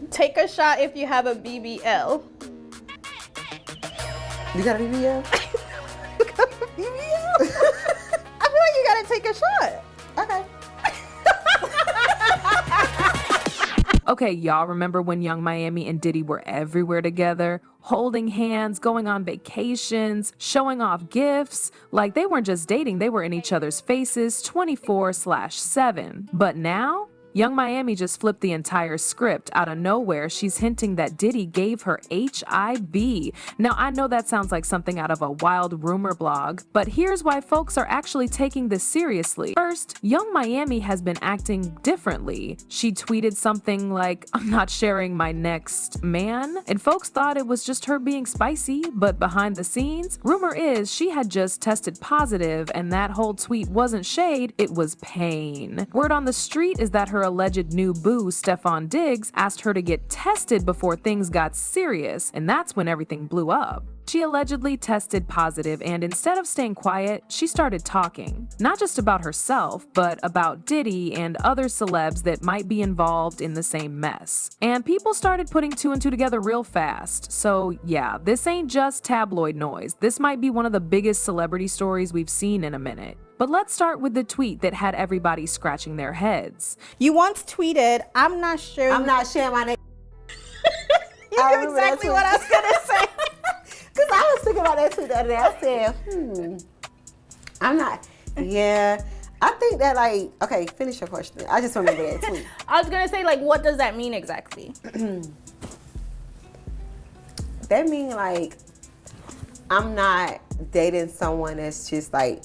Take a shot if you have a BBL. You got a BBL? BBL? I feel like you gotta take a shot. Okay. Okay, y'all remember when Young Miami and Diddy were everywhere together, holding hands, going on vacations, showing off gifts? Like, they weren't just dating, they were in each other's faces 24/7. But now, Young Miami just flipped the entire script. Out of nowhere, she's hinting that Diddy gave her HIV. Now, I know that sounds like something out of a wild rumor blog, but here's why folks are actually taking this seriously. First, Young Miami has been acting differently. She tweeted something like, "I'm not sharing my next man," and folks thought it was just her being spicy, but behind the scenes, rumor is she had just tested positive, and that whole tweet wasn't shade, it was pain. Word on the street is that her alleged new boo, Stefon Diggs, asked her to get tested before things got serious, and that's when everything blew up. She allegedly tested positive, and instead of staying quiet, she started talking. Not just about herself, but about Diddy and other celebs that might be involved in the same mess. And people started putting two and two together real fast. So yeah, this ain't just tabloid noise. This might be one of the biggest celebrity stories we've seen in a minute. But let's start with the tweet that had everybody scratching their heads. You once tweeted, I'm not sharing my name. You knew exactly what I was gonna say. Because I was thinking about that tweet the other day. I said, I'm not. Yeah. I think that, like, okay, finish your question. I just remember that tweet. I was gonna say, like, what does that mean exactly? That mean, like, I'm not dating someone that's just, like,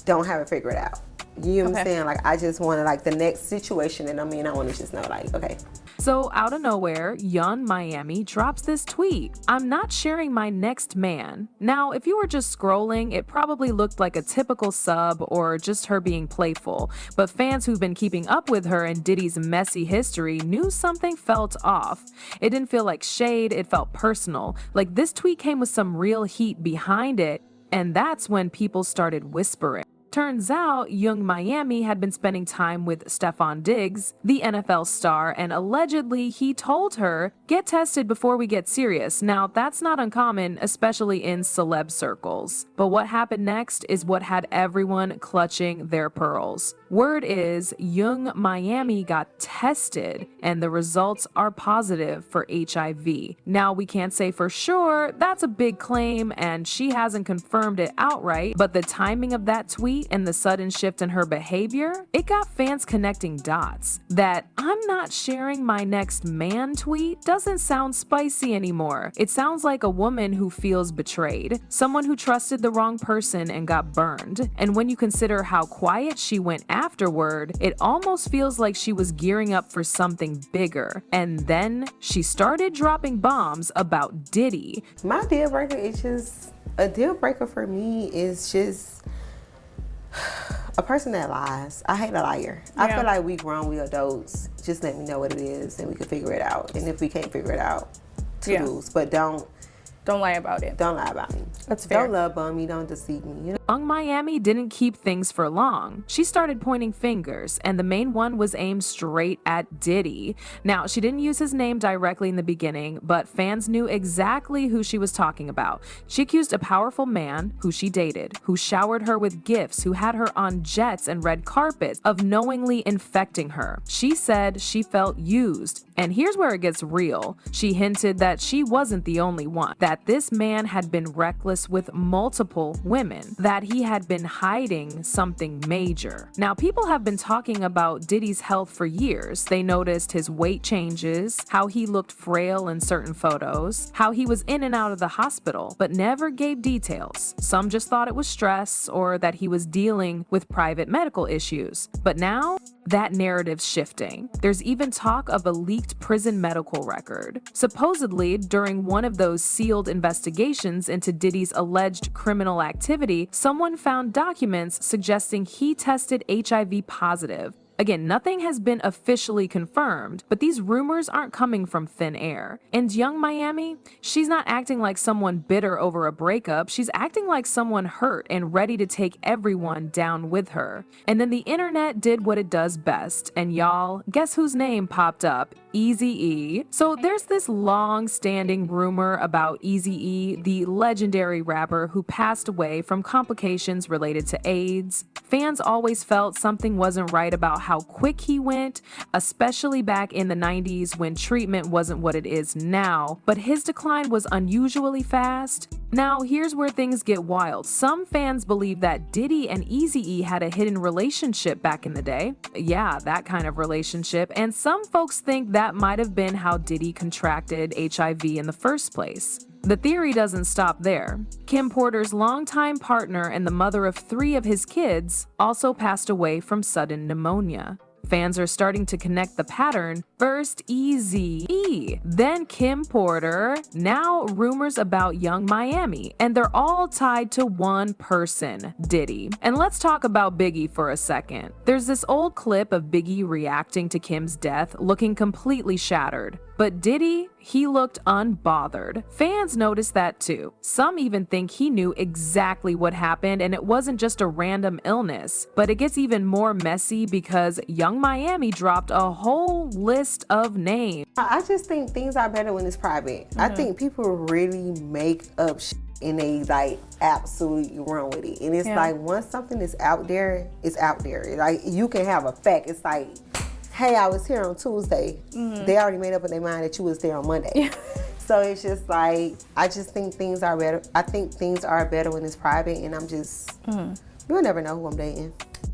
don't have it figured out. You know what I'm saying? Like, I just want to, like, the next situation that I'm in, I want to just know, like, okay. So out of nowhere, Young Miami drops this tweet. "I'm not sharing my next man." Now, if you were just scrolling, it probably looked like a typical sub or just her being playful. But fans who've been keeping up with her and Diddy's messy history knew something felt off. It didn't feel like shade, it felt personal. Like, this tweet came with some real heat behind it, and that's when people started whispering. Turns out, Young Miami had been spending time with Stefon Diggs, the NFL star, and allegedly he told her, "Get tested before we get serious." Now, that's not uncommon, especially in celeb circles. But what happened next is what had everyone clutching their pearls. Word is, Young Miami got tested, and the results are positive for HIV. Now, we can't say for sure, that's a big claim, and she hasn't confirmed it outright, but the timing of that tweet and the sudden shift in her behavior, it got fans connecting dots. That "I'm not sharing my next man" tweet doesn't sound spicy anymore. It sounds like a woman who feels betrayed, someone who trusted the wrong person and got burned. And when you consider how quiet she went afterward, it almost feels like she was gearing up for something bigger. And then she started dropping bombs about Diddy. My deal breaker is just, a deal breaker for me is just a person that lies. I hate a liar. Yeah. I feel like we grown, we adults. Just let me know what it is and we can figure it out. And if we can't figure it out, toodles. But don't lie about it. Don't lie about me. That's fair. Don't love bomb me, don't deceive me. You know? Young Miami didn't keep things for long. She started pointing fingers, and the main one was aimed straight at Diddy. Now, she didn't use his name directly in the beginning, but fans knew exactly who she was talking about. She accused a powerful man who she dated, who showered her with gifts, who had her on jets and red carpets, of knowingly infecting her. She said she felt used. And here's where it gets real. She hinted that she wasn't the only one, that this man had been reckless with multiple women, that he had been hiding something major. Now, people have been talking about Diddy's health for years. They noticed his weight changes, how he looked frail in certain photos, how he was in and out of the hospital, but never gave details. Some just thought it was stress or that he was dealing with private medical issues. But now, that narrative's shifting. There's even talk of a leaked prison medical record. Supposedly, during one of those sealed investigations into Diddy's alleged criminal activity, someone found documents suggesting he tested HIV positive. Again, nothing has been officially confirmed, but these rumors aren't coming from thin air. And Young Miami, she's not acting like someone bitter over a breakup. She's acting like someone hurt and ready to take everyone down with her. And then the internet did what it does best. And y'all, guess whose name popped up? Eazy-E. So there's this long-standing rumor about Eazy-E, the legendary rapper who passed away from complications related to AIDS. Fans always felt something wasn't right about how quick he went, especially back in the 90s when treatment wasn't what it is now, but his decline was unusually fast. Now, here's where things get wild. Some fans believe that Diddy and Eazy-E had a hidden relationship back in the day. Yeah, that kind of relationship. And some folks think that might have been how Diddy contracted HIV in the first place. The theory doesn't stop there. Kim Porter's longtime partner and the mother of 3 of his kids also passed away from sudden pneumonia. Fans are starting to connect the pattern. First Eazy-E, then Kim Porter, now rumors about Young Miami, and they're all tied to one person, Diddy. And let's talk about Biggie for a second. There's this old clip of Biggie reacting to Kim's death, looking completely shattered. But Diddy, he looked unbothered. Fans noticed that too. Some even think he knew exactly what happened and it wasn't just a random illness. But it gets even more messy because Young Miami dropped a whole list of names. I just think things are better when it's private. I think people really make up and they like absolutely run with it. And it's like once something is out there, it's out there. Like you can have a fact. It's like, hey, I was here on Tuesday. They already made up in their mind that you was there on Monday. So it's just like, I just think things are better. I think things are better when it's private, and I'm just, you'll never know who I'm dating.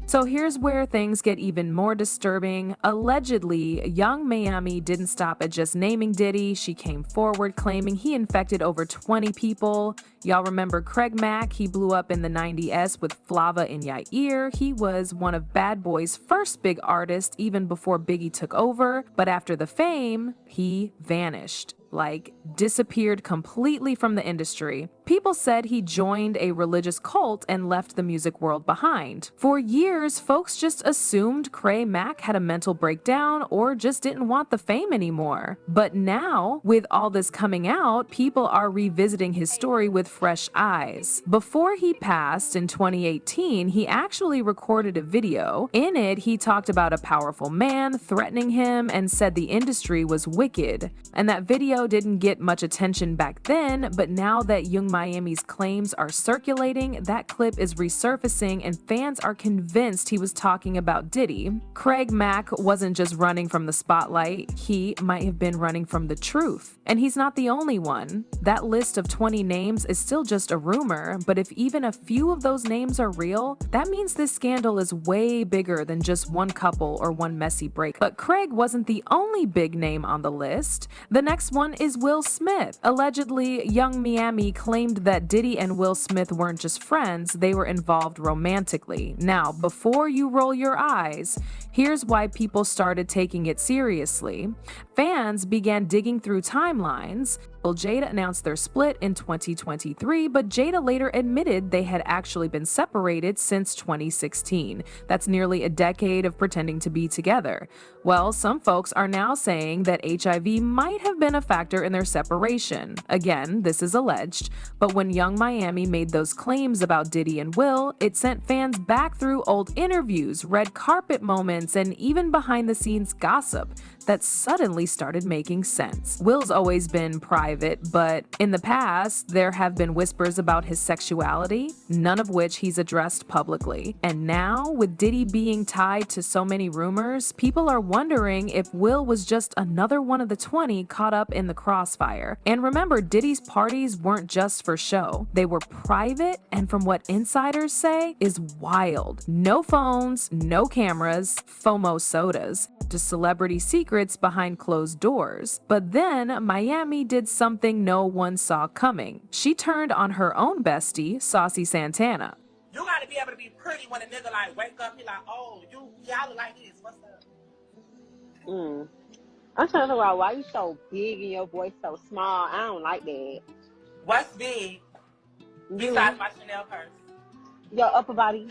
So here's where things get even more disturbing. Allegedly, Young Miami didn't stop at just naming Diddy. She came forward claiming he infected over 20 people. Y'all remember Craig Mack? He blew up in the 90s with Flava in Yair. He was one of Bad Boy's first big artists even before Biggie took over. But after the fame, he vanished. Like, disappeared completely from the industry. People said he joined a religious cult and left the music world behind. For years, folks just assumed Craig Mack had a mental breakdown or just didn't want the fame anymore. But now, with all this coming out, people are revisiting his story with fresh eyes. Before he passed in 2018, he actually recorded a video. In it, he talked about a powerful man threatening him and said the industry was wicked. And that video didn't get much attention back then, but now that Young Miami's claims are circulating, that clip is resurfacing and fans are convinced he was talking about Diddy. Craig Mack wasn't just running from the spotlight, he might have been running from the truth. And he's not the only one. That list of 20 names is still just a rumor, but if even a few of those names are real, that means this scandal is way bigger than just one couple or one messy break. But Craig wasn't the only big name on the list. The next one is Will Smith. Allegedly, Young Miami claimed that Diddy and Will Smith weren't just friends, they were involved romantically. Now, before you roll your eyes, here's why people started taking it seriously. Fans began digging through timelines. Jada announced their split in 2023, but Jada later admitted they had actually been separated since 2016. That's nearly a decade of pretending to be together. Well, some folks are now saying that HIV might have been a factor in their separation. Again, this is alleged, but when Young Miami made those claims about Diddy and Will, it sent fans back through old interviews, red carpet moments, and even behind-the-scenes gossip that suddenly started making sense. Will's always been private, but in the past, there have been whispers about his sexuality, none of which he's addressed publicly. And now, with Diddy being tied to so many rumors, people are wondering if Will was just another one of the 20 caught up in the crossfire. And remember, Diddy's parties weren't just for show. They were private, and from what insiders say, is wild. No phones, no cameras, FOMO sodas, just celebrity secrets behind closed doors. But then Miami did something no one saw coming. She turned on her own bestie, Saucy Santana. You gotta be able to be pretty when a nigga like wake up, he like, oh, y'all look like this. What's up? I'm trying to figure out why you so big and your voice so small. I don't like that. What's big? Besides my Chanel purse. Your upper body.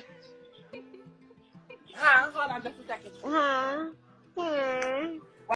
Huh? Hold on just a second. Huh?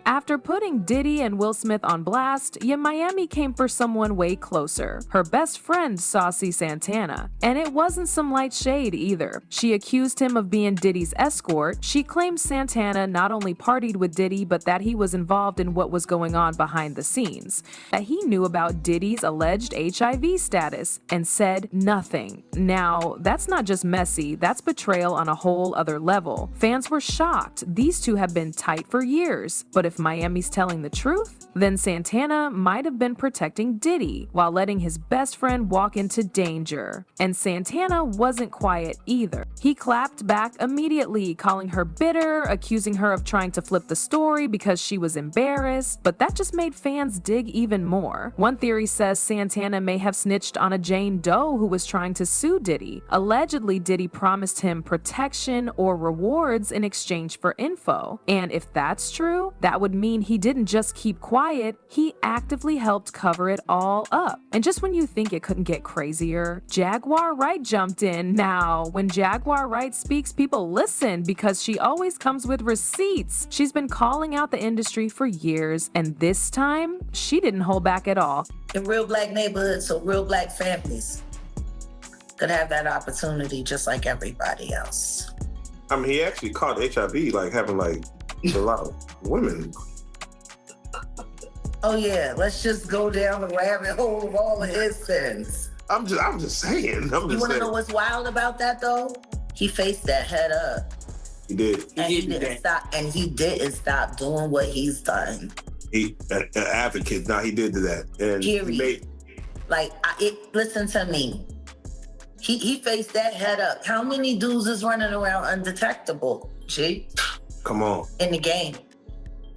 After putting Diddy and Will Smith on blast, Miami came for someone way closer, her best friend Saucy Santana. And it wasn't some light shade either. She accused him of being Diddy's escort. She claimed Santana not only partied with Diddy, but that he was involved in what was going on behind the scenes, that he knew about Diddy's alleged HIV status, and said nothing. Now, that's not just messy, that's betrayal on a whole other level. Fans were shocked. These two have been tight for years. But if Miami's telling the truth, then Santana might have been protecting Diddy while letting his best friend walk into danger. And Santana wasn't quiet either. He clapped back immediately, calling her bitter, accusing her of trying to flip the story because she was embarrassed, but that just made fans dig even more. One theory says Santana may have snitched on a Jane Doe who was trying to sue Diddy. Allegedly, Diddy promised him protection or rewards in exchange for info. And if that's true, that would mean he didn't just keep quiet, he actively helped cover it all up. And just when you think it couldn't get crazier, Jaguar Wright jumped in. Now, when Jaguar Wright speaks, people listen because she always comes with receipts. She's been calling out the industry for years, and this time, she didn't hold back at all. In real Black neighborhoods, so real Black families could have that opportunity just like everybody else. I mean, he actually caught HIV, like having like a lot of women. Oh yeah, let's just go down the rabbit hole of all of his sins. I'm just saying. You want to know what's wild about that though? He faced that head up. He did. And he didn't stop. And he didn't stop doing what he's done. He an advocate. Now he did that. And period. Listen to me. He faced that head up. How many dudes is running around undetectable? G. Come on. In the game.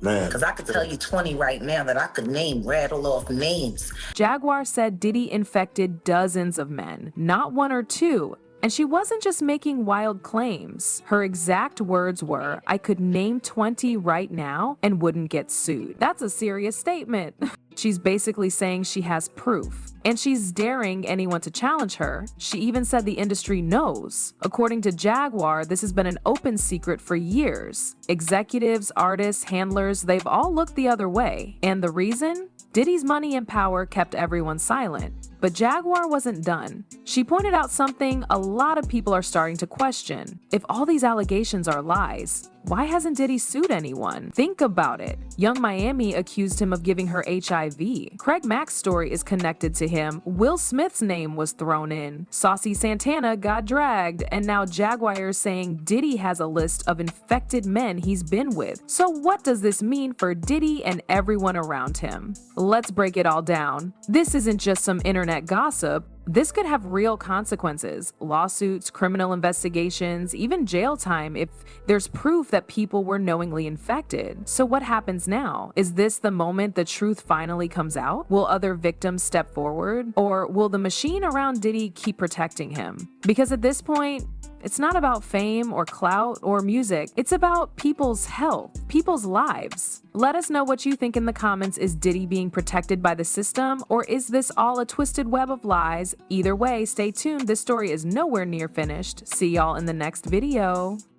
Man. Because I could tell you 20 right now that I could rattle off names. Jaguar said Diddy infected dozens of men, not one or two. And she wasn't just making wild claims. Her exact words were, "I could name 20 right now and wouldn't get sued." That's a serious statement. She's basically saying she has proof. And she's daring anyone to challenge her. She even said the industry knows. According to Jaguar, this has been an open secret for years. Executives, artists, handlers, they've all looked the other way. And the reason? Diddy's money and power kept everyone silent. But Jaguar wasn't done. She pointed out something a lot of people are starting to question. If all these allegations are lies, why hasn't Diddy sued anyone? Think about it. Young Miami accused him of giving her HIV. Craig Mack's story is connected to him. Will Smith's name was thrown in. Saucy Santana got dragged. And now Jaguar is saying Diddy has a list of infected men he's been with. So what does this mean for Diddy and everyone around him? Let's break it all down. This isn't just some internet gossip. This could have real consequences, lawsuits, criminal investigations, even jail time if there's proof that people were knowingly infected. So what happens now? Is this the moment the truth finally comes out? Will other victims step forward? Or will the machine around Diddy keep protecting him? Because at this point, it's not about fame or clout or music. It's about people's health, people's lives. Let us know what you think in the comments. Is Diddy being protected by the system, or is this all a twisted web of lies? Either way, stay tuned. This story is nowhere near finished. See y'all in the next video.